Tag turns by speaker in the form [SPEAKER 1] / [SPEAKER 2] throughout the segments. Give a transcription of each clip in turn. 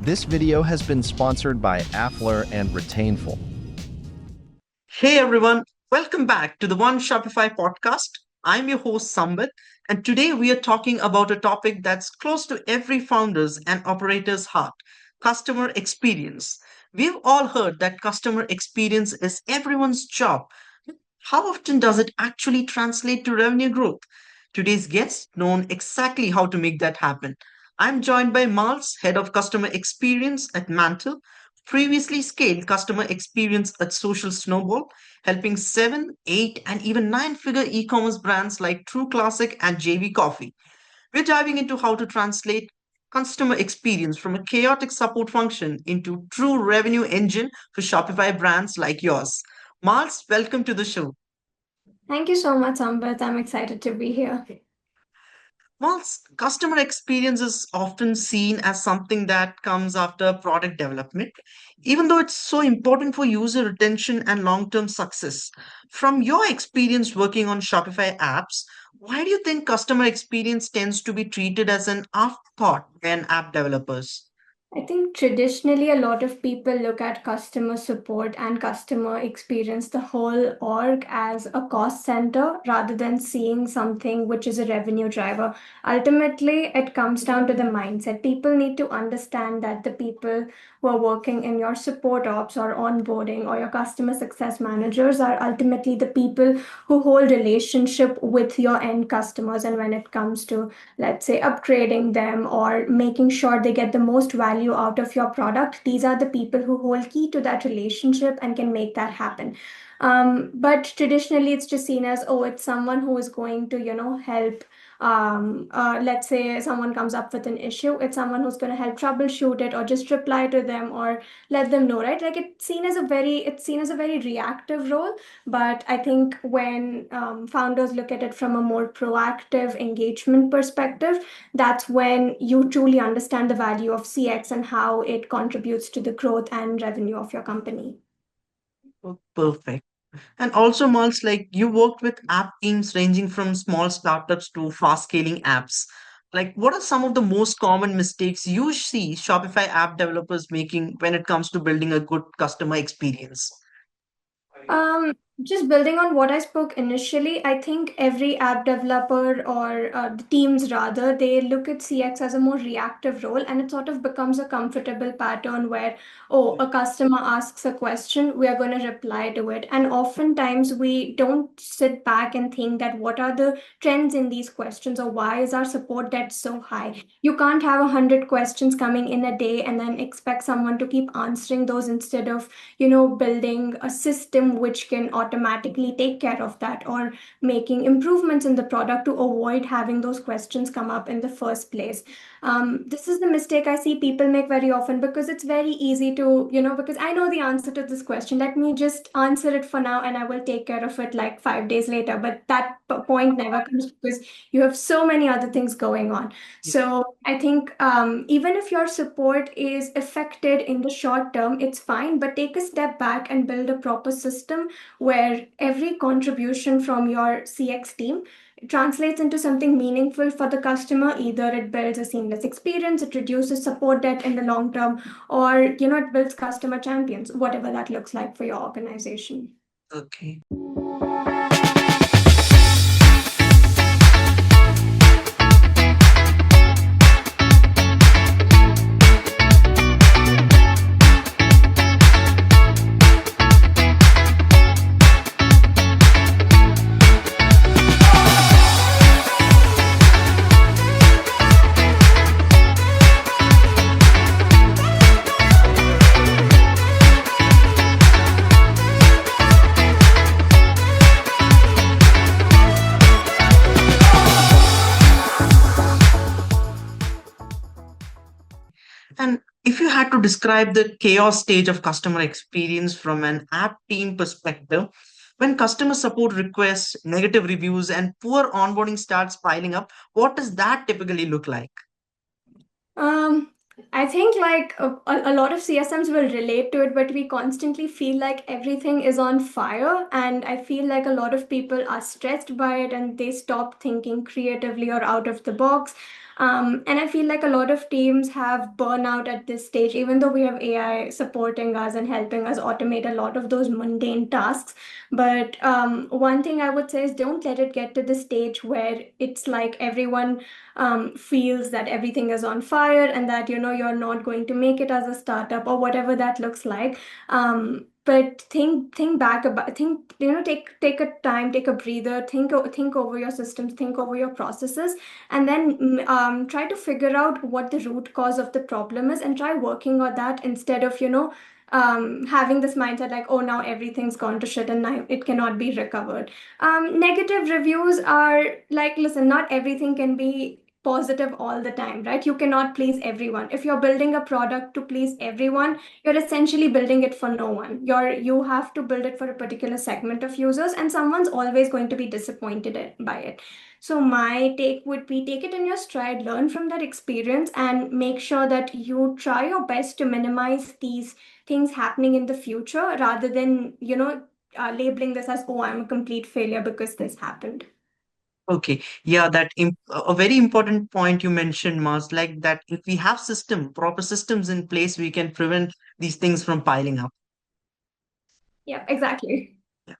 [SPEAKER 1] This video has been sponsored by Affler and Retainful.
[SPEAKER 2] Hey everyone, welcome back to the One Shopify podcast. I'm your host Sambit, and today we are talking about a topic that's close to every founder's and operator's heart: customer experience. We've all heard that customer experience is everyone's job. How often does it actually translate to revenue growth? Today's guest knows exactly how to make that happen. I'm joined by Miles, Head of Customer Experience at Mantle, previously scaled customer experience at Social Snowball, helping 7, 8, and even 9-figure e-commerce brands like True Classic and JV Coffee. We're diving into how to translate customer experience from a chaotic support function into true revenue engine for Shopify brands like yours. Miles, welcome to the show.
[SPEAKER 3] Thank you so much, Ambit. I'm excited to be here.
[SPEAKER 2] Customer experience is often seen as something that comes after product development, even though it's so important for user retention and long term success. From your experience working on Shopify apps, why do you think customer experience tends to be treated as an afterthought by an app developers?
[SPEAKER 3] I think traditionally a lot of people look at customer support and customer experience, the whole org, as a cost center rather than seeing something which is a revenue driver. Ultimately, it comes down to the mindset. People need to understand that the people who are working in your support ops or onboarding or your customer success managers are ultimately the people who hold relationship with your end customers. And when it comes to, let's say, upgrading them or making sure they get the most value out of your product, these are the people who hold key to that relationship and can make that happen. But traditionally it's just seen as, oh, it's someone who is going to help. Let's say someone comes up with an issue, it's someone who's going to help troubleshoot it or just reply to them or let them know, right? Like it's seen as a very reactive role. But I think when founders look at it from a more proactive engagement perspective, that's when you truly understand the value of CX and how it contributes to the growth and revenue of your company.
[SPEAKER 2] Oh, perfect. And also, Miles, like you worked with app teams ranging from small startups to fast scaling apps. Like, what are some of the most common mistakes you see Shopify app developers making when it comes to building a good customer experience?
[SPEAKER 3] Um, just building on what I spoke initially, I think every app developer or the teams rather, they look at CX as a more reactive role, and it sort of becomes a comfortable pattern where, oh, a customer asks a question, we are going to reply to it. And oftentimes we don't sit back and think that what are the trends in these questions or why is our support debt so high? You can't have 100 questions coming in a day and then expect someone to keep answering those instead of building a system which can automatically take care of that or making improvements in the product to avoid having those questions come up in the first place. This is the mistake I see people make very often because it's very easy to, because I know the answer to this question, let me just answer it for now and I will take care of it like 5 days later. But that point never comes because you have so many other things going on. So I think even if your support is affected in the short term, it's fine, but take a step back and build a proper system where every contribution from your CX team translates into something meaningful for the customer. Either it builds a seamless experience, it reduces support debt in the long term, or it builds customer champions, whatever that looks like for your organization.
[SPEAKER 2] Okay. And if you had to describe the chaos stage of customer experience from an app team perspective, when customer support requests, negative reviews, and poor onboarding starts piling up, what does that typically look like?
[SPEAKER 3] I think like a lot of CSMs will relate to it, but we constantly feel like everything is on fire. And I feel like a lot of people are stressed by it and they stop thinking creatively or out of the box. And I feel like a lot of teams have burnout at this stage, even though we have AI supporting us and helping us automate a lot of those mundane tasks. But one thing I would say is don't let it get to the stage where it's like everyone feels that everything is on fire and that you're not going to make it as a startup or whatever that looks like. But think back about think take a time, take a breather, think over your systems, think over your processes, and then try to figure out what the root cause of the problem is and try working on that instead of having this mindset like, oh, now everything's gone to shit and now it cannot be recovered. Negative reviews are like, listen, not everything can be positive all the time, right? You cannot please everyone. If you're building a product to please everyone, you're essentially building it for no one. You have to build it for a particular segment of users, and someone's always going to be disappointed by it. So my take would be take it in your stride, learn from that experience, and make sure that you try your best to minimize these things happening in the future rather than, labeling this as, oh, I'm a complete failure because this happened.
[SPEAKER 2] Okay, yeah, a very important point you mentioned, Mars, like that if we have proper systems in place, we can prevent these things from piling up.
[SPEAKER 3] Yeah, exactly.
[SPEAKER 2] Yeah.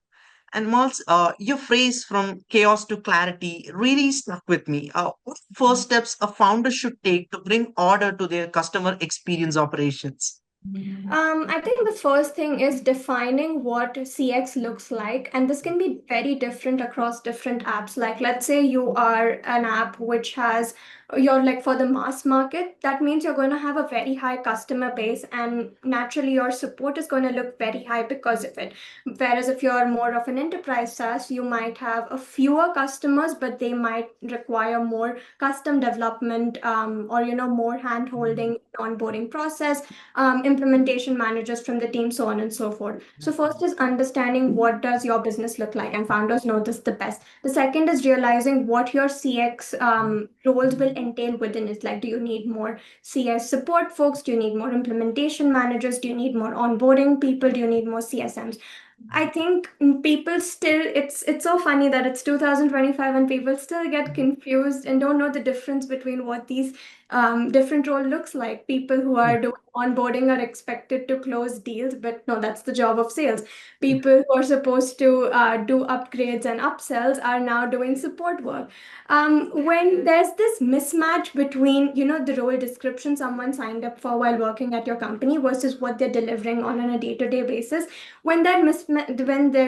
[SPEAKER 2] And Mars, your phrase from chaos to clarity really stuck with me. What first steps a founder should take to bring order to their customer experience operations?
[SPEAKER 3] I think the first thing is defining what CX looks like, and this can be very different across different apps. Like, let's say you are an app which has you're like for the mass market, that means you're going to have a very high customer base, and naturally, your support is going to look very high because of it. Whereas if you're more of an enterprise SaaS, you might have a fewer customers, but they might require more custom development, or more hand holding, onboarding process, implementation managers from the team, so on and so forth. So first is understanding what does your business look like, and founders know this the best. The second is realizing what your CX roles will entail within it. Like, do you need more CS support folks? Do you need more implementation managers? Do you need more onboarding people? Do you need more CSMs? I think people still it's so funny that it's 2025 and people still get confused and don't know the difference between what these different role looks like. People who are doing onboarding are expected to close deals, but no, that's the job of sales. People who are supposed to do upgrades and upsells are now doing support work. When there's this mismatch between the role description someone signed up for while working at your company versus what they're delivering on a day-to-day basis, when there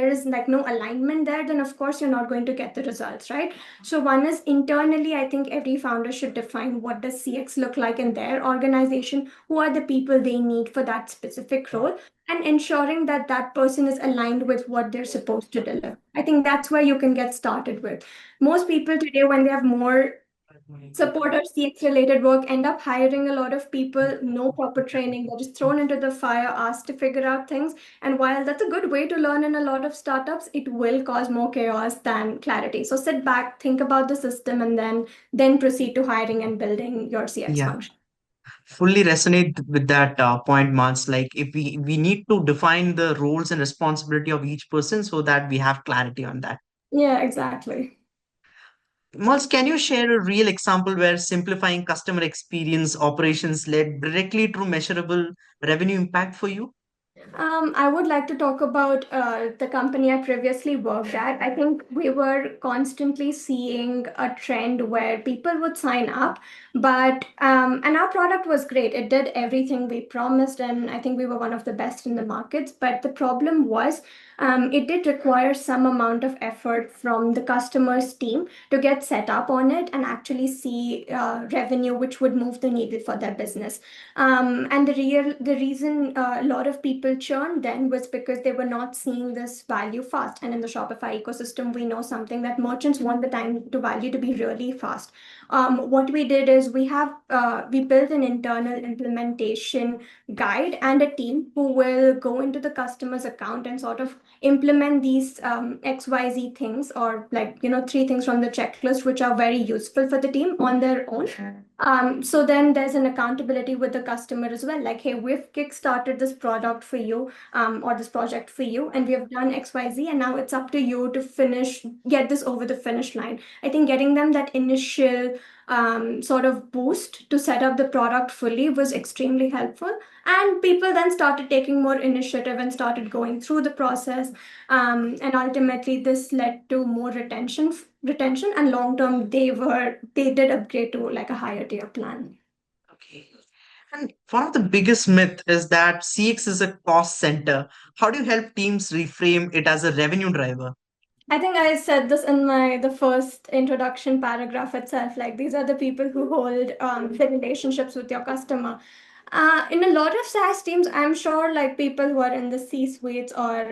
[SPEAKER 3] is like no alignment there, then of course you're not going to get the results, right? So one is internally, I think every founder should define what does CX look like in their organization, who are the people they need for that specific role, and ensuring that that person is aligned with what they're supposed to deliver. I think that's where you can get started with. Most people today, when they have more support or CX related work, end up hiring a lot of people, no proper training. They're just thrown into the fire, asked to figure out things. And while that's a good way to learn in a lot of startups, it will cause more chaos than clarity. So sit back, think about the system, and then proceed to hiring and building your CX
[SPEAKER 2] Yeah,
[SPEAKER 3] function.
[SPEAKER 2] fully resonate with that point, Mars. Like if we need to define the roles and responsibility of each person so that we have clarity on that.
[SPEAKER 3] Yeah, exactly.
[SPEAKER 2] Mars, can you share a real example where simplifying customer experience operations led directly to measurable revenue impact for you?
[SPEAKER 3] I would like to talk about the company I previously worked at. I think we were constantly seeing a trend where people would sign up, and our product was great. It did everything we promised, and I think we were one of the best in the markets. But the problem was, it did require some amount of effort from the customer's team to get set up on it and actually see revenue which would move the needle for their business. And the reason a lot of people churned then was because they were not seeing this value fast. And in the Shopify ecosystem, we know something that merchants want the time to value to be really fast. What we did is we built an internal implementation guide and a team who will go into the customer's account and sort of implement these XYZ things, or like three things from the checklist which are very useful for the team on their own. So then there's an accountability with the customer as well. Like, hey, we've kickstarted this product for you, or this project for you, and we have done XYZ, and now it's up to you to get this over the finish line. I think getting them that initial sort of boost to set up the product fully was extremely helpful. And people then started taking more initiative and started going through the process. And ultimately, this led to more retention, and long term, they did upgrade to like a higher tier plan.
[SPEAKER 2] Okay. And one of the biggest myth is that CX is a cost center. How do you help teams reframe it as a revenue driver?
[SPEAKER 3] I think I said this in the first introduction paragraph itself. Like, these are the people who hold the relationships with your customer. In a lot of SaaS teams, I'm sure like people who are in the C suites, or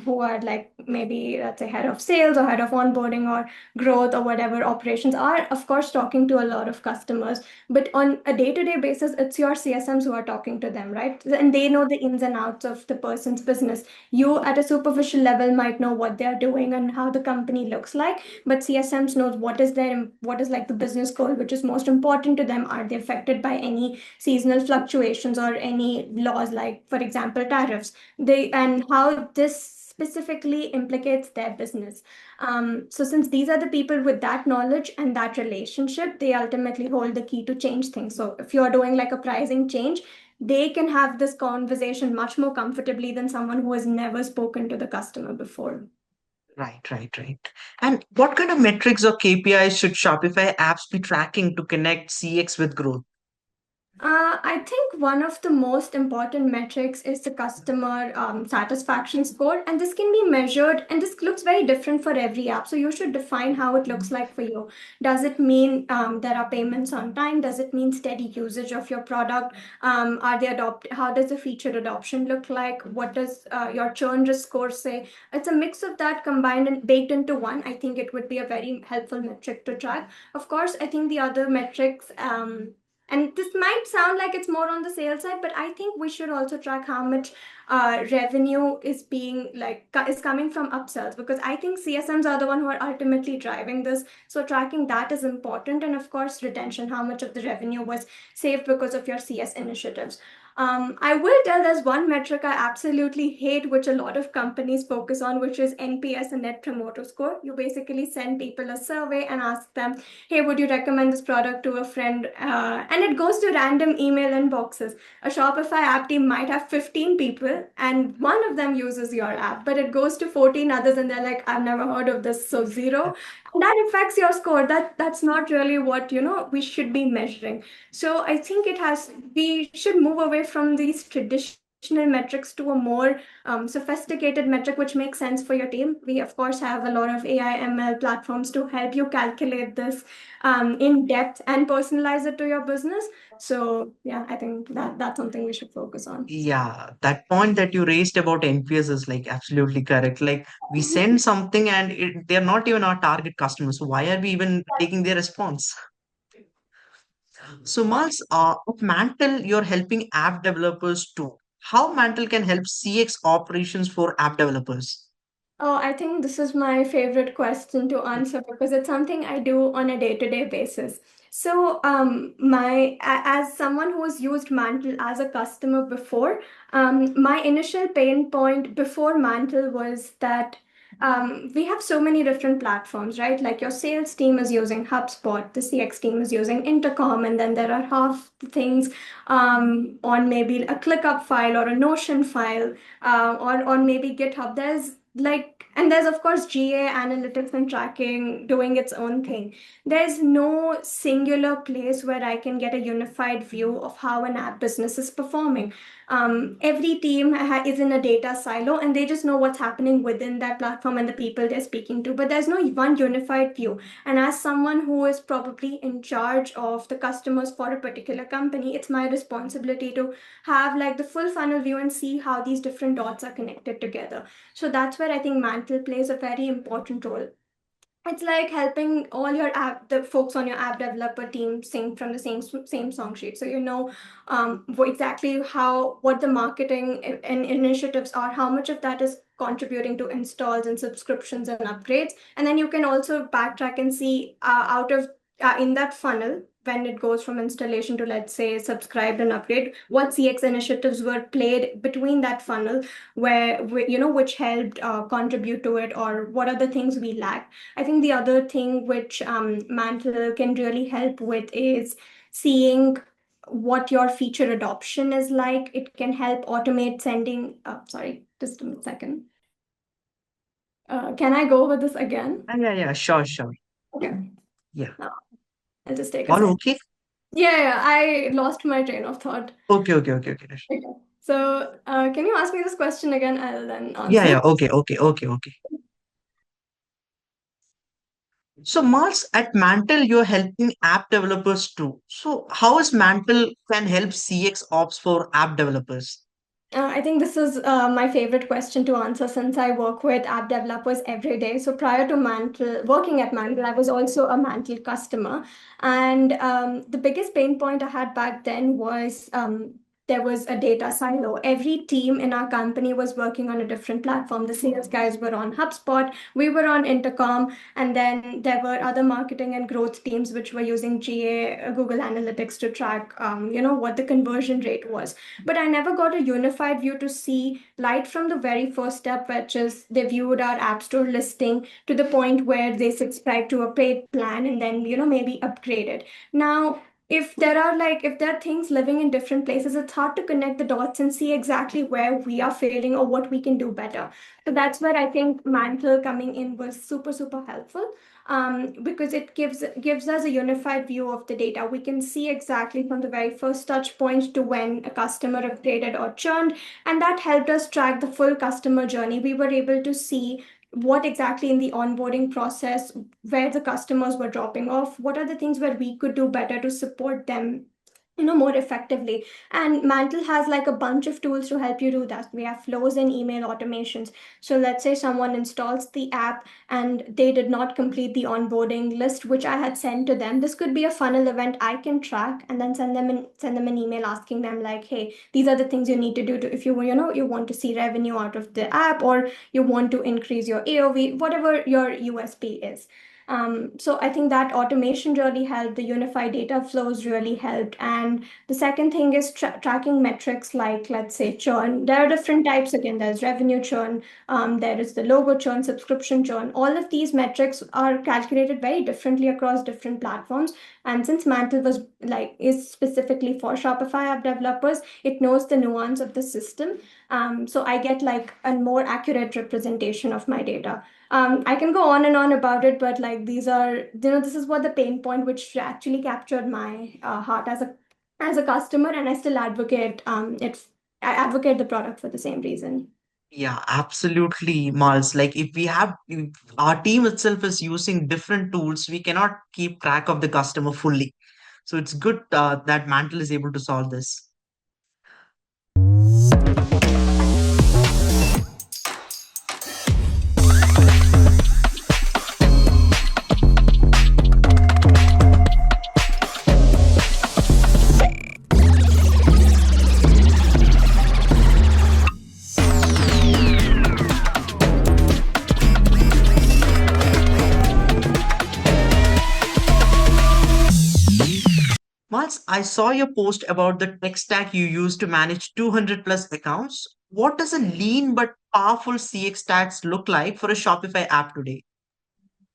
[SPEAKER 3] who are like maybe, let's say, head of sales or head of onboarding or growth or whatever operations, are of course talking to a lot of customers. But on a day-to-day basis, it's your CSMs who are talking to them, right? And they know the ins and outs of the person's business. You at a superficial level might know what they're doing and how the company looks like, but CSMs knows what is like the business goal, which is most important to them. Are they affected by any seasonal fluctuations or any laws, like for example tariffs, they and how this specifically implicates their business. So since these are the people with that knowledge and that relationship, they ultimately hold the key to change things. So if you're doing like a pricing change, they can have this conversation much more comfortably than someone who has never spoken to the customer before.
[SPEAKER 2] Right, right, right. And what kind of metrics or KPIs should Shopify apps be tracking to connect CX with growth?
[SPEAKER 3] I think one of the most important metrics is the customer satisfaction score, and this can be measured, and this looks very different for every app. So you should define how it looks like for you. Does it mean there are payments on time? Does it mean steady usage of your product? Are they adopt? How does the feature adoption look like? What does your churn risk score say? It's a mix of that combined and baked into one. I think it would be a very helpful metric to track. Of course, I think the other metrics. And this might sound like it's more on the sales side, but I think we should also track how much revenue is being is coming from upsells, because I think CSMs are the one who are ultimately driving this. So tracking that is important, and of course retention, how much of the revenue was saved because of your CS initiatives. I will tell there's one metric I absolutely hate, which a lot of companies focus on, which is NPS, and Net Promoter Score. You basically send people a survey and ask them, hey, would you recommend this product to a friend? And it goes to random email inboxes. A Shopify app team might have 15 people and one of them uses your app, but it goes to 14 others and they're like, I've never heard of this, so zero. And that affects your score. That's not really what we should be measuring. So I think we should move away from these traditional metrics to a more sophisticated metric which makes sense for your team. We of course have a lot of AI ML platforms to help you calculate this in depth and personalize it to your business. So yeah, I think that's something we should focus on.
[SPEAKER 2] Yeah, that point that you raised about NPS is like absolutely correct. Like we send something and they're not even our target customers. So why are we even taking their response? So, Miles, at Mantle, you're helping app developers too. How Mantle can help CX operations for app developers?
[SPEAKER 3] Oh, I think this is my favorite question to answer because it's something I do on a day-to-day basis. So, as someone who has used Mantle as a customer before, my initial pain point before Mantle was that we have so many different platforms, right? Like your sales team is using HubSpot, the CX team is using Intercom, and then there are half the things on maybe a ClickUp file or a Notion file, or on maybe GitHub. And there's of course GA analytics and tracking doing its own thing. There's no singular place where I can get a unified view of how an app business is performing. Every team is in a data silo and they just know what's happening within that platform and the people they're speaking to, but there's no one unified view. And as someone who is probably in charge of the customers for a particular company, it's my responsibility to have like the full funnel view and see how these different dots are connected together. So that's where I think Mantle plays a very important role. It's like helping all the folks on your app developer team sing from the same song sheet. So exactly what the marketing and initiatives are, how much of that is contributing to installs and subscriptions and upgrades, and then you can also backtrack and see out of in that funnel when it goes from installation to, let's say, subscribe and upgrade, what CX initiatives were played between that funnel, which helped contribute to it, or what are the things we lack. I think the other thing which Mantle can really help with is seeing what your feature adoption is like. It can help automate sending. Sorry, just a second. Can I go over this again?
[SPEAKER 2] Yeah, sure, sure.
[SPEAKER 3] Okay.
[SPEAKER 2] Yeah.
[SPEAKER 3] Uh, I'll just take a
[SPEAKER 2] All
[SPEAKER 3] second.
[SPEAKER 2] okay?
[SPEAKER 3] Yeah, I lost my train of thought.
[SPEAKER 2] Okay.
[SPEAKER 3] Okay. So, can you ask me this question again? I'll then
[SPEAKER 2] Yeah,
[SPEAKER 3] answer.
[SPEAKER 2] okay. So, Mars, at Mantle, you're helping app developers too. So, how is Mantle can help CX ops for app developers?
[SPEAKER 3] I think this is my favorite question to answer since I work with app developers every day. So prior to Mantle, working at Mantle, I was also a Mantle customer. And the biggest pain point I had back then was there was a data silo. Every team in our company was working on a different platform. The sales guys were on HubSpot, we were on Intercom, and then there were other marketing and growth teams which were using GA, Google Analytics to track, what the conversion rate was. But I never got a unified view to see light from the very first step, which is they viewed our app store listing to the point where they subscribe to a paid plan and then, maybe upgrade it. Now, if there are things living in different places, it's hard to connect the dots and see exactly where we are failing or what we can do better. So that's where I think Mantle coming in was super, super helpful, because it gives us a unified view of the data. We can see exactly from the very first touch point to when a customer upgraded or churned, and that helped us track the full customer journey. We were able to see what exactly in the onboarding process, where the customers were dropping off, what are the things where we could do better to support them, more effectively. And Mantle has like a bunch of tools to help you do that. We have flows and email automations. So let's say someone installs the app and they did not complete the onboarding list which I had sent to them. This could be a funnel event I can track and then send them an email asking them like, hey, these are the things you need to do to, if you want to see revenue out of the app, or you want to increase your AOV, whatever your USP is. So I think that automation really helped. The unified data flows really helped. And the second thing is tracking metrics like, let's say, churn. There are different types. Again, there's revenue churn, there is the logo churn, subscription churn. All of these metrics are calculated very differently across different platforms. And since Mantle is specifically for Shopify app developers, it knows the nuance of the system. So I get like a more accurate representation of my data. I can go on and on about it, but like this is what the pain point which actually captured my heart as a customer, and I still advocate I advocate the product for the same reason.
[SPEAKER 2] Yeah, absolutely, Miles. Like if our team itself is using different tools, we cannot keep track of the customer fully. So it's good that Mantle is able to solve this. Miles, I saw your post about the tech stack you use to manage 200 plus accounts. What does a lean but powerful CX stats look like for a Shopify app today?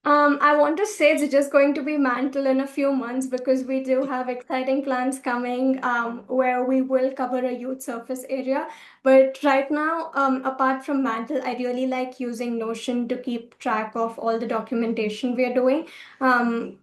[SPEAKER 3] I want to say it's just going to be Mantle in a few months because we do have exciting plans coming, where we will cover a youth surface area. But right now, apart from Mantle, I really like using Notion to keep track of all the documentation we are doing.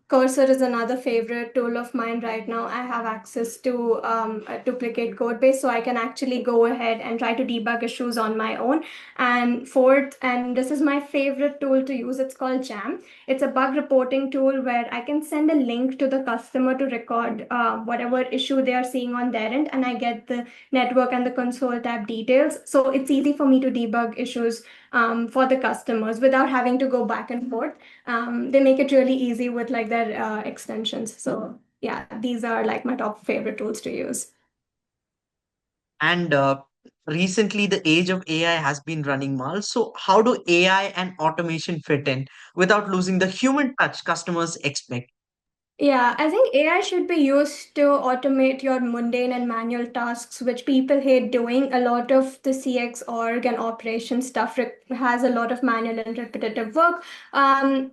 [SPEAKER 3] Cursor is another favorite tool of mine right now. I have access to a duplicate code base, so I can actually go ahead and try to debug issues on my own. And fourth, and this is my favorite tool to use, it's called Jam. It's a bug reporting tool where I can send a link to the customer to record whatever issue they are seeing on their end, and I get the network and the console tab details. So it's easy for me to debug issues for the customers without having to go back and forth. They make it really easy with like their extensions. So yeah, these are like my top favorite tools to use.
[SPEAKER 2] And recently, the age of AI has been running mal. So, how do AI and automation fit in without losing the human touch customers expect?
[SPEAKER 3] Yeah, I think AI should be used to automate your mundane and manual tasks, which people hate doing. A lot of the CX org and operation stuff has a lot of manual and repetitive work.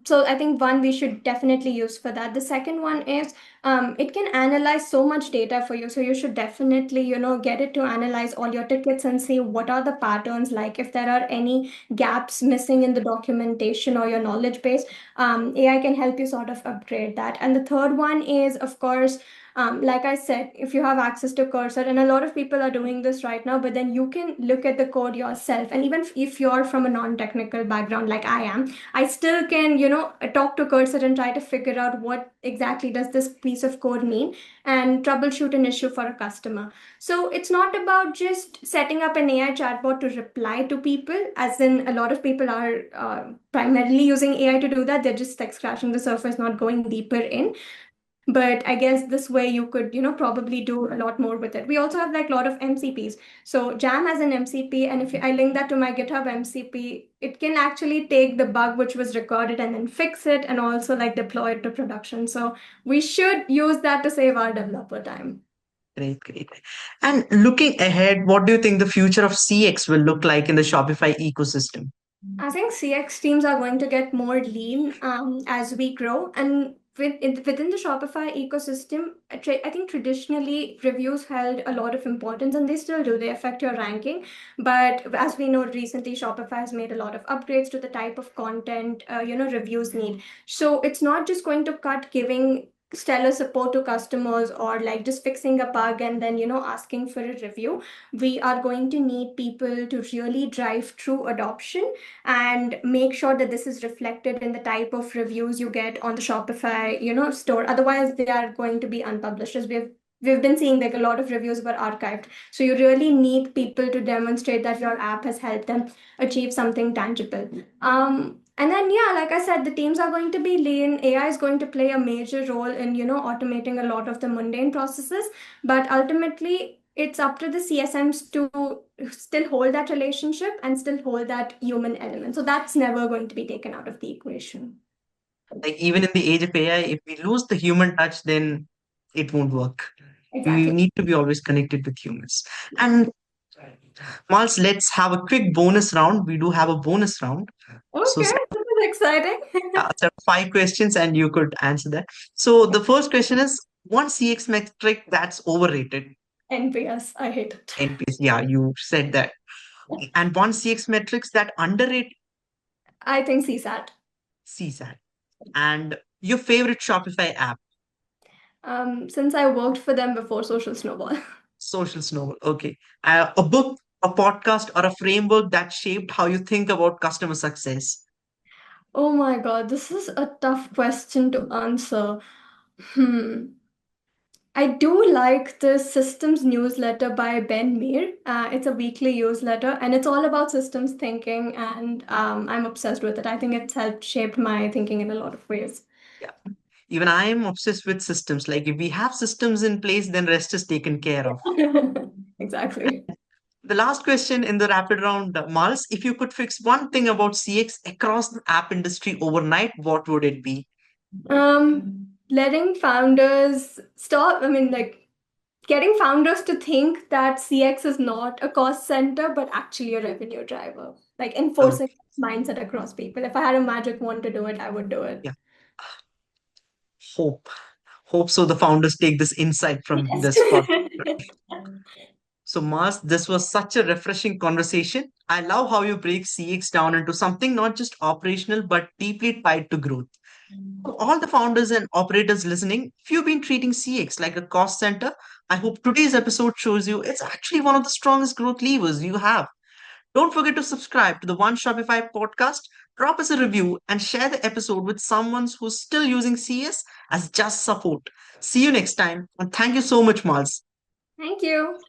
[SPEAKER 3] So I think one we should definitely use for that. The second one is it can analyze so much data for you. So you should definitely, get it to analyze all your tickets and see what are the patterns, like if there are any gaps missing in the documentation or your knowledge base. AI can help you sort of upgrade that. And the third one is, of course, like I said, if you have access to Cursor, and a lot of people are doing this right now, but then you can look at the code yourself. And even if you're from a non-technical background like I am, I still can, talk to Cursor and try to figure out what exactly does this piece of code mean and troubleshoot an issue for a customer. So it's not about just setting up an AI chatbot to reply to people, as in a lot of people are primarily using AI to do that. They're just like scratching the surface, not going deeper in. But I guess this way you could, probably do a lot more with it. We also have like a lot of MCPs. So Jam has an MCP, and if I link that to my GitHub MCP, it can actually take the bug which was recorded and then fix it and also like deploy it to production. So we should use that to save our developer time.
[SPEAKER 2] Great, great. And looking ahead, what do you think the future of CX will look like in the Shopify ecosystem?
[SPEAKER 3] I think CX teams are going to get more lean as we grow. And within the Shopify ecosystem, I think traditionally reviews held a lot of importance, and they still do. They affect your ranking. But as we know, recently Shopify has made a lot of upgrades to the type of content reviews need. So it's not just going to cut giving stellar support to customers or like just fixing a bug and then asking for a review. We are going to need people to really drive true adoption and make sure that this is reflected in the type of reviews you get on the Shopify, store. Otherwise, they are going to be unpublished. As we've been seeing like a lot of reviews were archived. So you really need people to demonstrate that your app has helped them achieve something tangible. And then yeah, like I said, the teams are going to be lean. AI is going to play a major role in automating a lot of the mundane processes, but ultimately it's up to the CSMs to still hold that relationship and still hold that human element. So that's never going to be taken out of the equation.
[SPEAKER 2] Like even in the age of AI, if we lose the human touch, then it won't work. We
[SPEAKER 3] Exactly.
[SPEAKER 2] need to be always connected with humans. And Miles, let's have a quick bonus round. We do have a bonus round. So
[SPEAKER 3] Okay, this is exciting.
[SPEAKER 2] so 5 questions and you could answer that. So the first question is one CX metric that's overrated.
[SPEAKER 3] NPS, I hate it.
[SPEAKER 2] NPS, yeah, you said that. And one CX metrics that underrate
[SPEAKER 3] I think CSAT.
[SPEAKER 2] CSAT. And your favorite Shopify app,
[SPEAKER 3] Since I worked for them before, Social Snowball.
[SPEAKER 2] Social Snowball. Okay. A book, a podcast, or a framework that shaped how you think about customer success.
[SPEAKER 3] Oh my God, this is a tough question to answer. Hmm. I do like the systems newsletter by Ben Meir. It's a weekly newsletter and it's all about systems thinking, and I'm obsessed with it. I think it's helped shape my thinking in a lot of ways.
[SPEAKER 2] Yeah. Even I am obsessed with systems. Like if we have systems in place, then rest is taken care of.
[SPEAKER 3] Exactly.
[SPEAKER 2] The last question in the rapid round, Mals, if you could fix one thing about CX across the app industry overnight, what would it be?
[SPEAKER 3] Letting founders stop, I mean, like getting founders to think that CX is not a cost center, but actually a revenue driver. Like
[SPEAKER 2] Oh,
[SPEAKER 3] enforcing this mindset across people. If I had a magic wand to do it, I would do it.
[SPEAKER 2] yeah. Hope. Hope so the founders take this insight from
[SPEAKER 3] Yes.
[SPEAKER 2] this podcast. So, Mars, this was such a refreshing conversation. I love how you break CX down into something not just operational, but deeply tied to growth. To all the founders and operators listening, if you've been treating CX like a cost center, I hope today's episode shows you it's actually one of the strongest growth levers you have. Don't forget to subscribe to the One Shopify podcast, drop us a review, and share the episode with someone who's still using CS as just support. See you next time, and thank you so much, Mars.
[SPEAKER 3] Thank you.